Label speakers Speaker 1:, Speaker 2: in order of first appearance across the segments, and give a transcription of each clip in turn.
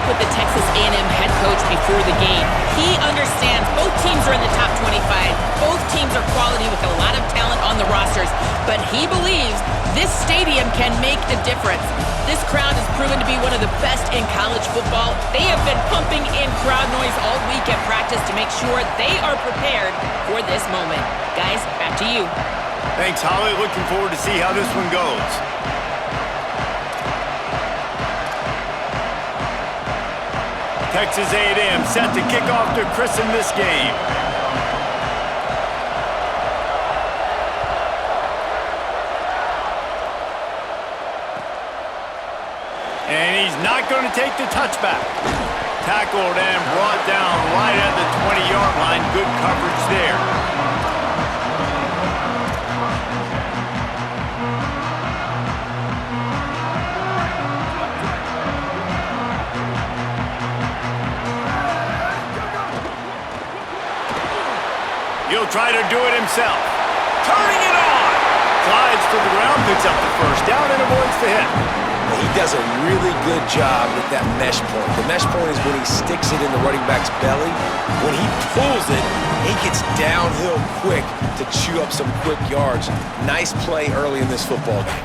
Speaker 1: with the Texas A&M head coach before the game. He understands both teams are in the top 25. Both teams are quality with a lot of talent on the rosters. But he believes this stadium can make a difference. This crowd has proven to be one of the best in college football. They have been pumping in crowd noise all week at practice to make sure they are prepared for this moment. Guys, back to you.
Speaker 2: Thanks, Holly. Looking forward to see how this one goes. Texas A&M set to kick off to christen this game. And he's not going to take the touchback. Tackled and brought down right at the 20-yard line. Good coverage there. He'll try to do it himself. Turning it on! Slides to the ground, picks up the first down, and avoids the hit.
Speaker 3: He does a really good job with that mesh point. The mesh point is when he sticks it in the running back's belly. When he pulls it, he gets downhill quick to chew up some quick yards. Nice play early in this football game.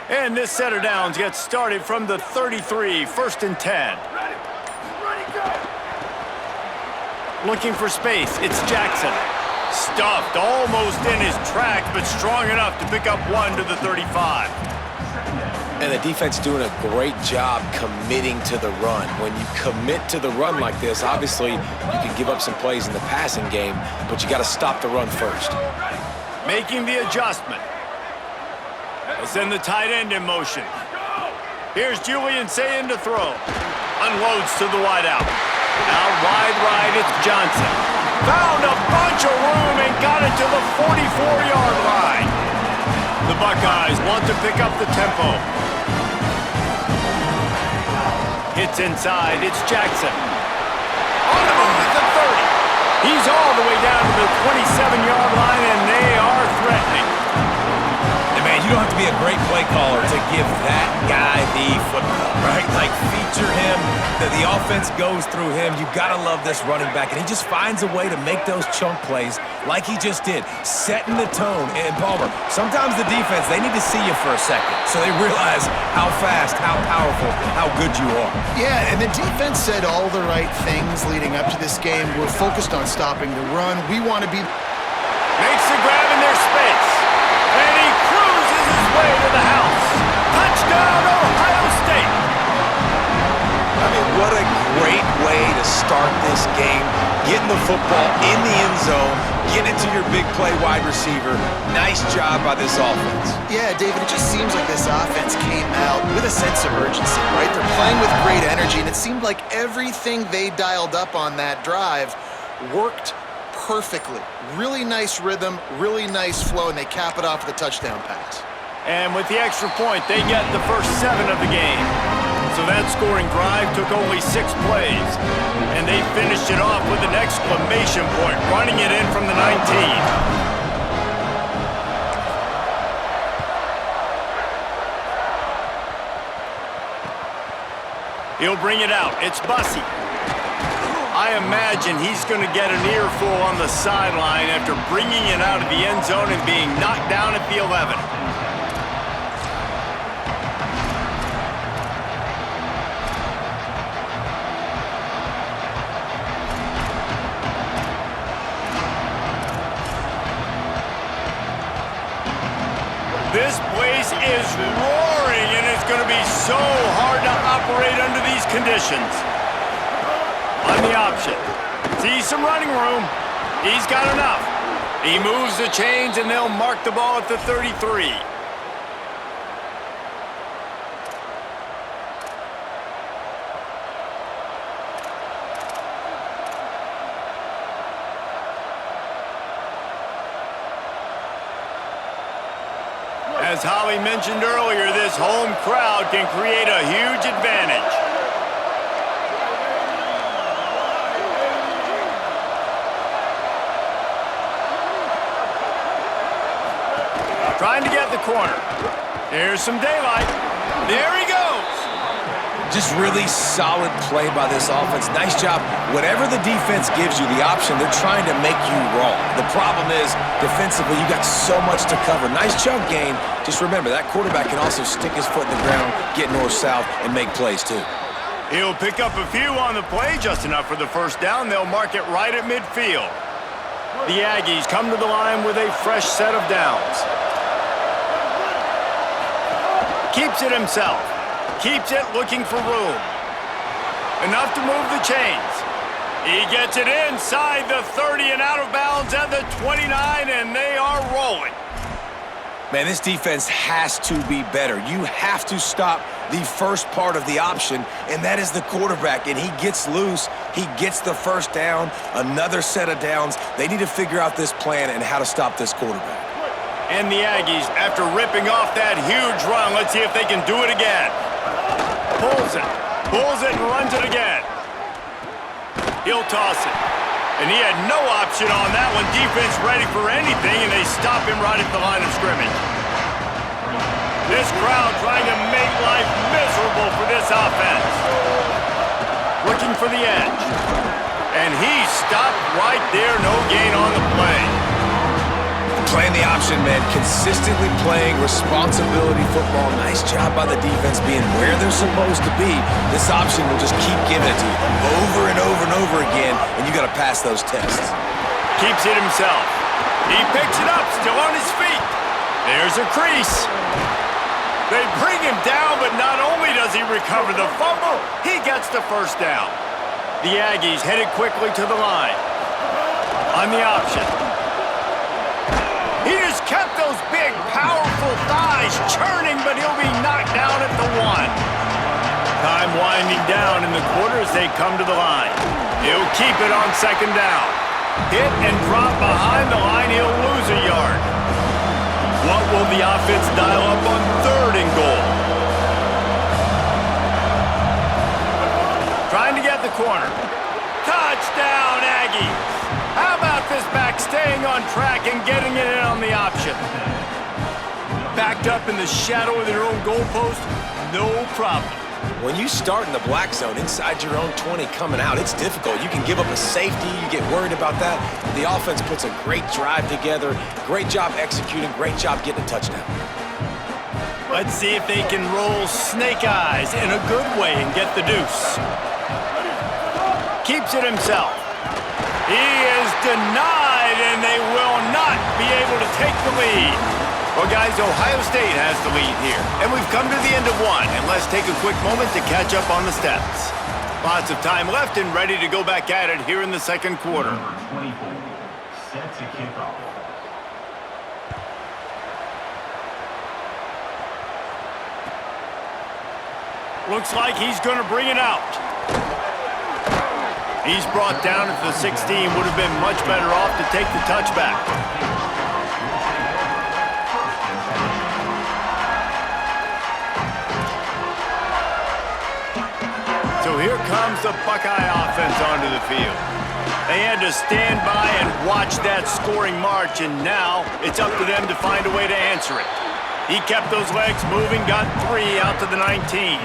Speaker 2: And this set of downs gets started from the 33, 1st and 10. Looking for space, it's Jackson. Stuffed almost in his tracks, but strong enough to pick up one to the 35.
Speaker 3: And the defense doing a great job committing to the run. When you commit to the run like this, obviously you can give up some plays in the passing game, but you got to stop the run first.
Speaker 2: Making the adjustment. They'll send the tight end in motion. Here's Julian Sayin to throw. Unloads to the wideout. Out wide right, it's Johnson. Found a bunch of room and got it to the 44-yard line. The Buckeyes want to pick up the tempo. Hits inside, it's Jackson. On the move at the 30. He's all the way down to the 27-yard line, and they are threatening.
Speaker 3: Man, you don't have to be a great play caller to give that guy the football, right? Like, feature him, the offense goes through him. You got to love this running back, and he just finds a way to make those chunk plays like he just did, setting the tone. And, Palmer, sometimes the defense, they need to see you for a second so they realize how fast, how powerful, how good you are.
Speaker 4: Yeah, and the defense said all the right things leading up to this game. We're focused on stopping the run. We want to be...
Speaker 2: Makes the grab in their space. And he cruises his way to the house. Touchdown, Ohio State.
Speaker 3: I mean, what a great way to start this game. Getting the football in the end zone, getting it to your big play wide receiver. Nice job by this offense.
Speaker 4: Yeah, David, it just seems like this offense came out with a sense of urgency, right? They're playing with great energy, and it seemed like everything they dialed up on that drive worked perfectly. Really nice rhythm, really nice flow, and they cap it off with a touchdown pass.
Speaker 2: And with the extra point, they get the first 7 of the game. So that scoring drive took only 6 plays. And they finished it off with an exclamation point, running it in from the 19. He'll bring it out. It's Bussey. I imagine he's going to get an earful on the sideline after bringing it out of the end zone and being knocked down at the 11. This place is roaring, and it's going to be so hard to operate under these conditions. On the option. Sees some running room. He's got enough. He moves the chains, and they'll mark the ball at the 33. As Holly mentioned earlier, this home crowd can create a huge advantage. Trying to get the corner. Here's some daylight. There he goes.
Speaker 3: Just really solid play by this offense. Nice job. Whatever the defense gives you the option, they're trying to make you wrong. The problem is, defensively, you got so much to cover. Nice chunk gain. Just remember, that quarterback can also stick his foot in the ground, get north-south, and make plays too.
Speaker 2: He'll pick up a few on the play, just enough for the first down. They'll mark it right at midfield. The Aggies come to the line with a fresh set of downs. Keeps it himself. Keeps it looking for room. Enough to move the chains. He gets it inside the 30 and out of bounds at the 29, and they are rolling.
Speaker 3: Man, this defense has to be better. You have to stop the first part of the option, and that is the quarterback. And he gets loose. He gets the first down, another set of downs. They need to figure out this plan and how to stop this quarterback.
Speaker 2: And the Aggies, after ripping off that huge run, let's see if they can do it again. Pulls it and runs it again. He'll toss it. And he had no option on that one. Defense ready for anything, and they stop him right at the line of scrimmage. This crowd trying to make life miserable for this offense. Looking for the edge. And he stopped right there. No gain on the play.
Speaker 3: Playing the option, man. Consistently playing responsibility football. Nice job by the defense being where they're supposed to be. This option will just keep giving it to you over and over and over again, and you got to pass those tests.
Speaker 2: Keeps it himself. He picks it up, still on his feet. There's a crease. They bring him down, but not only does he recover the fumble, he gets the first down. The Aggies headed quickly to the line. On the option. He just kept those big, powerful thighs churning, but he'll be knocked down at the 1. Time winding down in the quarter as they come to the line. He'll keep it on second down. Hit and drop behind the line, he'll lose a yard. What will the offense dial up on third and goal? Trying to get the corner. Touchdown, Aggies! How about this back staying on track and getting it in on the option? Backed up in the shadow of their own goalpost, no problem.
Speaker 3: When you start in the black zone inside your own 20 coming out, it's difficult. You can give up a safety. You get worried about that. The offense puts a great drive together. Great job executing. Great job getting a touchdown.
Speaker 2: Let's see if they can roll snake eyes in a good way and get the deuce. Keeps it himself. He is denied, and they will not be able to take the lead. Well, guys, Ohio State has the lead here, and we've come to the end of one, and let's take a quick moment to catch up on the stats. Lots of time left and ready to go back at it here in the second quarter.
Speaker 5: Number 24, set to kick off.
Speaker 2: Looks like he's going to bring it out. He's brought down at the 16. Would have been much better off to take the touchback. So here comes the Buckeye offense onto the field. They had to stand by and watch that scoring march, and now it's up to them to find a way to answer it. He kept those legs moving, got 3 out to the 19.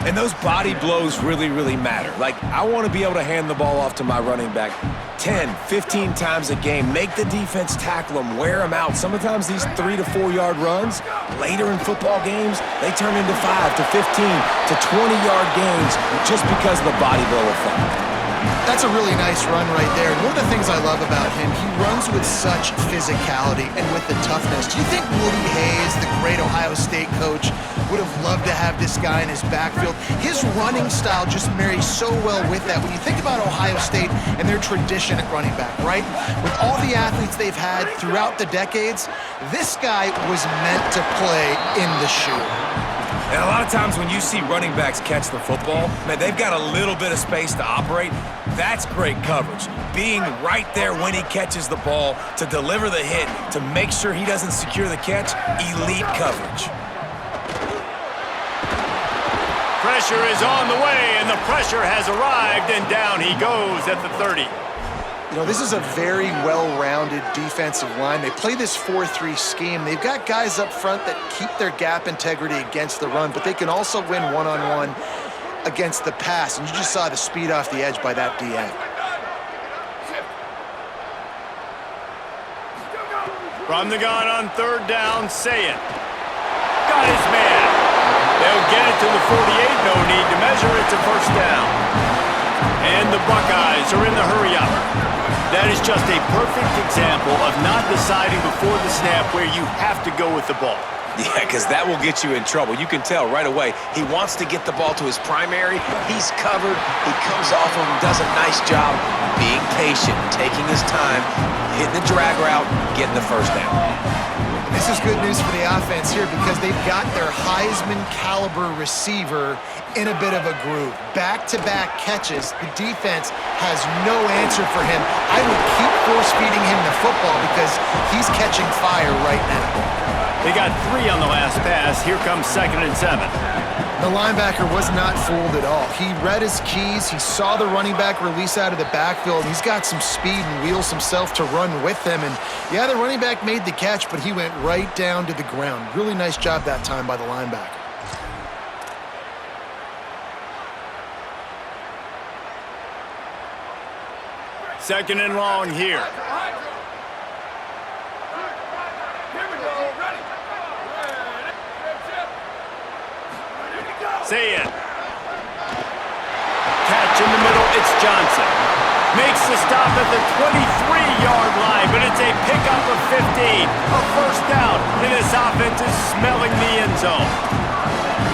Speaker 3: And those body blows really, really matter. Like, I want to be able to hand the ball off to my running back 10, 15 times a game. Make the defense tackle them, wear them out. Sometimes these 3 to 4 yard runs, later in football games, they turn into 5 to 15 to 20-yard gains just because of the body blow effect.
Speaker 4: That's a really nice run right there. And one of the things I love about him, he runs with such physicality and with the toughness. Do you think Woody Hayes, the great Ohio State coach, would have loved to have this guy in his backfield? His running style just marries so well with that. When you think about Ohio State and their tradition at running back, right? With all the athletes they've had throughout the decades, this guy was meant to play in the shoe.
Speaker 3: And a lot of times when you see running backs catch the football, man, they've got a little bit of space to operate. That's great coverage. Being right there when he catches the ball to deliver the hit, to make sure he doesn't secure the catch, elite coverage. Pressure is on the way, and the pressure has arrived, and down he goes at the 30.
Speaker 4: You know, this is a very well-rounded defensive line. They play this 4-3 scheme. They've got guys up front that keep their gap integrity against the run, but they can also win one-on-one against the pass. And you just saw the speed off the edge by that DN.
Speaker 2: From the gun on third down, Saying. Got his man. They'll get it to the 48. No need to measure. It's a first down. And the Buckeyes are in the hurry-up. That is just a perfect example of not deciding before the snap where you have to go with the ball.
Speaker 3: Yeah, because that will get you in trouble. You can tell right away he wants to get the ball to his primary. He's covered. He comes off of him, does a nice job being patient, taking his time, hitting the drag route, getting the first down.
Speaker 4: This is good news for the offense here because they've got their Heisman-caliber receiver in a bit of a groove. Back-to-back catches. The defense has no answer for him. I would keep force-feeding him the football because he's catching fire right now.
Speaker 2: They got 3 on the last pass. Here comes 2nd and 7.
Speaker 4: The linebacker was not fooled at all. He read his keys. He saw the running back release out of the backfield. He's got some speed and wheels himself to run with them. And yeah, the running back made the catch, but he went right down to the ground. Really nice job that time by the linebacker.
Speaker 2: Second and long here. Saying. Catch in the middle, it's Johnson. Makes the stop at the 23-yard line, but it's a pickup of 15. A first down, and this offense is smelling the end zone.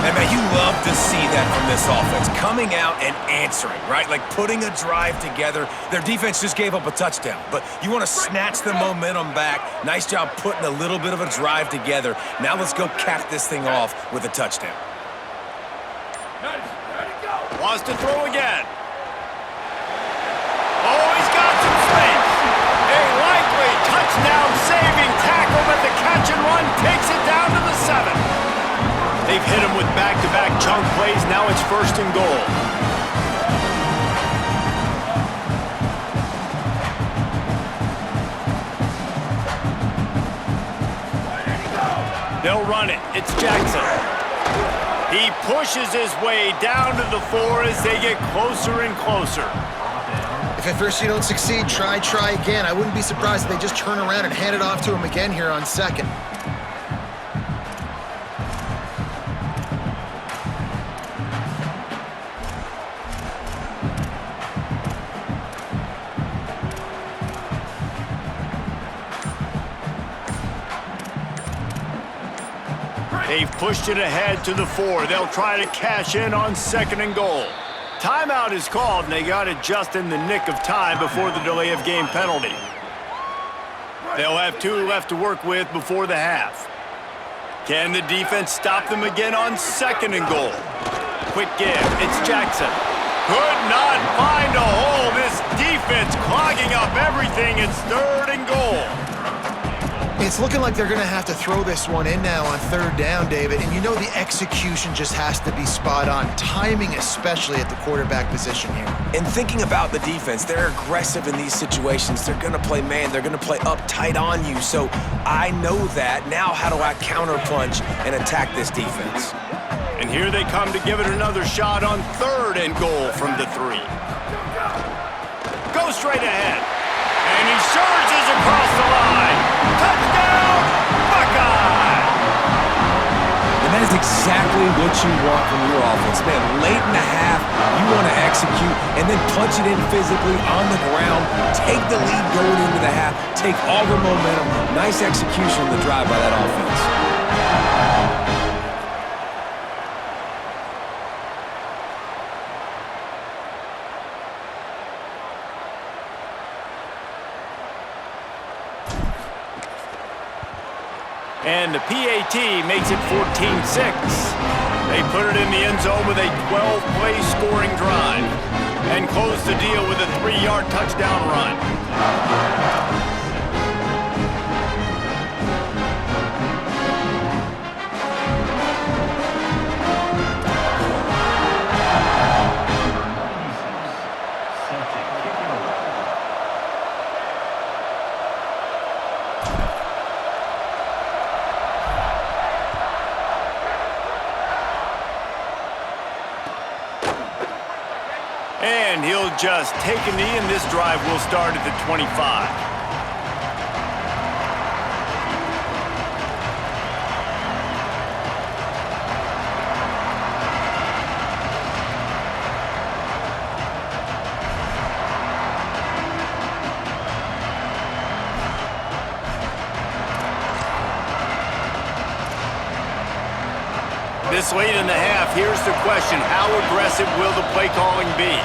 Speaker 3: And man, you love to see that from this offense, coming out and answering, right? Like putting a drive together. Their defense just gave up a touchdown, but you want to snatch the momentum back. Nice job putting a little bit of a drive together. Now let's go cap this thing off with a touchdown.
Speaker 2: Wants to throw again. Oh, he's got some space. A likely touchdown-saving tackle, but the catch and run takes it down to the 7. They've hit him with back-to-back chunk plays. Now it's 1st and goal. They'll run it. It's Jackson. He pushes his way down to the 4 as they get closer and closer.
Speaker 4: If at first you don't succeed, try again. I wouldn't be surprised if they just turn around and hand it off to him again here on 2nd.
Speaker 2: They've pushed it ahead to the 4. They'll try to cash in on 2nd and goal. Timeout is called, and they got it just in the nick of time before the delay of game penalty. They'll have 2 left to work with before the half. Can the defense stop them again on 2nd and goal? Quick give. It's Jackson. Could not find a hole. This defense clogging up everything. It's 3rd and goal.
Speaker 4: It's looking like they're going to have to throw this one in now on 3rd down, David. And you know the execution just has to be spot on. Timing especially at the quarterback position here.
Speaker 3: And thinking about the defense, they're aggressive in these situations. They're going to play man. They're going to play up tight on you. So I know that. Now how do I counterpunch and attack this defense?
Speaker 2: And here they come to give it another shot on 3rd and goal from the 3. Go straight ahead. And he surges across the line. Touchdown, Buckeye!
Speaker 3: And that is exactly what you want from your offense. Man, late in the half, you want to execute and then punch it in physically on the ground. Take the lead going into the half. Take all the momentum. Nice execution on the drive by that offense.
Speaker 2: And the PAT makes it 14-6. They put it in the end zone with a 12-play scoring drive and close the deal with a 3-yard touchdown run. and he'll just take a knee, and this drive will start at the 25. This late in the half, here's the question: how aggressive will the play calling be?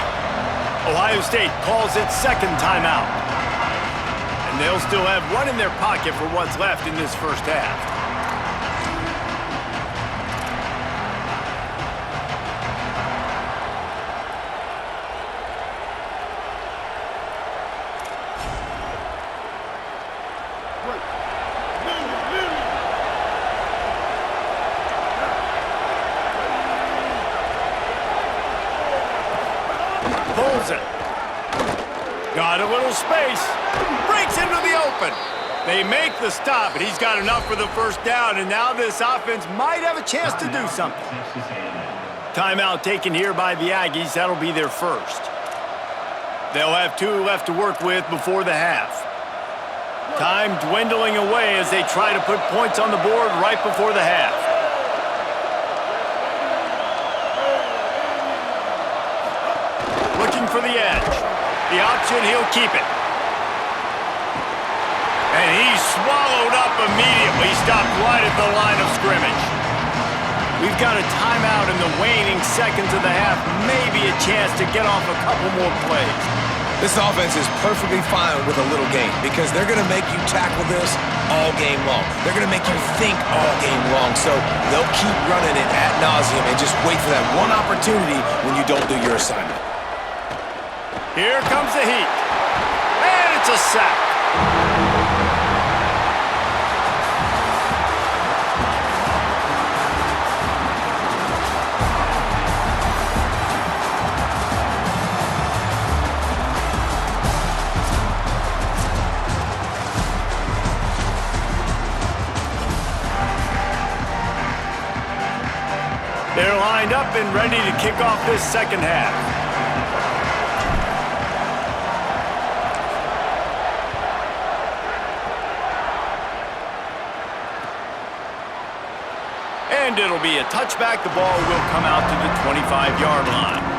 Speaker 2: Ohio State calls its second timeout. And they'll still have one in their pocket for what's left in this first half. Pulls it. Got a little space. Breaks into the open. They make the stop, but he's got enough for the first down, and now this offense might have a chance to do something. Timeout taken here by the Aggies. That'll be their first. They'll have 2 left to work with before the half. Time dwindling away as they try to put points on the board right before the half. Looking for the edge. The option, he'll keep it. And he's swallowed up immediately, stopped right at the line of scrimmage. We've got a timeout in the waning seconds of the half, maybe a chance to get off a couple more plays.
Speaker 3: This offense is perfectly fine with a little game because they're going to make you tackle this all game long. They're going to make you think all game long, so they'll keep running it ad nauseum and just wait for that one opportunity when you don't do your assignment.
Speaker 2: Here comes the heat. And it's a sack. They're lined up and ready to kick off this second half. And it'll be a touchback. The ball will come out to the 25-yard line.